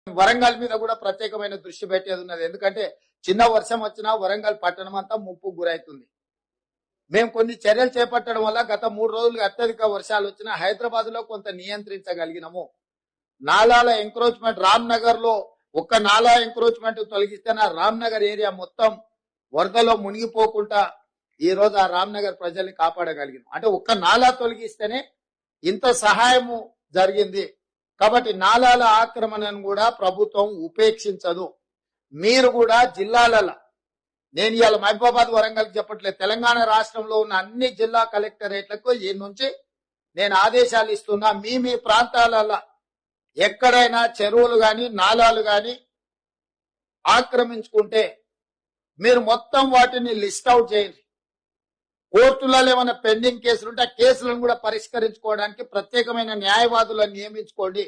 వరంగల్ మీద కూడా ప్రత్యేకమైన దృష్టి పెట్టేది ఉన్నది. ఎందుకంటే చిన్న వర్షం వచ్చినా వరంగల్ పట్టణం అంతా ముప్పు గురైతుంది. మేము కొన్ని చర్యలు చేపట్టడం వల్ల గత 3 రోజులుగా అత్యధిక వర్షాలు వచ్చినా హైదరాబాద్ లో కొంత నియంత్రించగలిగినాము. నాలాల ఎంక్రోచ్మెంట్ రామ్ నగర్ లో ఒక్క నాలా ఎంక్రోచ్మెంట్ తొలగిస్తే రామ్ నగర్ ఏరియా మొత్తం వరదలో మునిగిపోకుండా ఈ రోజు ఆ రామ్ నగర్ ప్రజల్ని కాపాడగలిగినాం. అంటే ఒక్క నాలా తొలగిస్తేనే ఇంత సహాయము జరిగింది. కాబట్టి నాలాల ఆక్రమణను కూడా ప్రభుత్వం ఉపేక్షించదు. మీరు కూడా జిల్లాలలో, నేను ఇవాళ మహబూబాబాద్ వరంగల్ చెప్పట్లేదు, తెలంగాణ రాష్ట్రంలో ఉన్న అన్ని జిల్లా కలెక్టరేట్లకు ఈ నుంచి నేను ఆదేశాలు ఇస్తున్నా. మీ ప్రాంతాలలో ఎక్కడైనా చెరువులు గాని నాలాలు గాని ఆక్రమించుకుంటే మీరు మొత్తం వాటిని లిస్ట్ అవుట్ చేయండి. కోర్టులలో ఏమైనా పెండింగ్ కేసులు ఉంటే ఆ కేసులను కూడా పరిష్కరించుకోవడానికి ప్రత్యేకమైన న్యాయవాదులను నియమించుకోండి.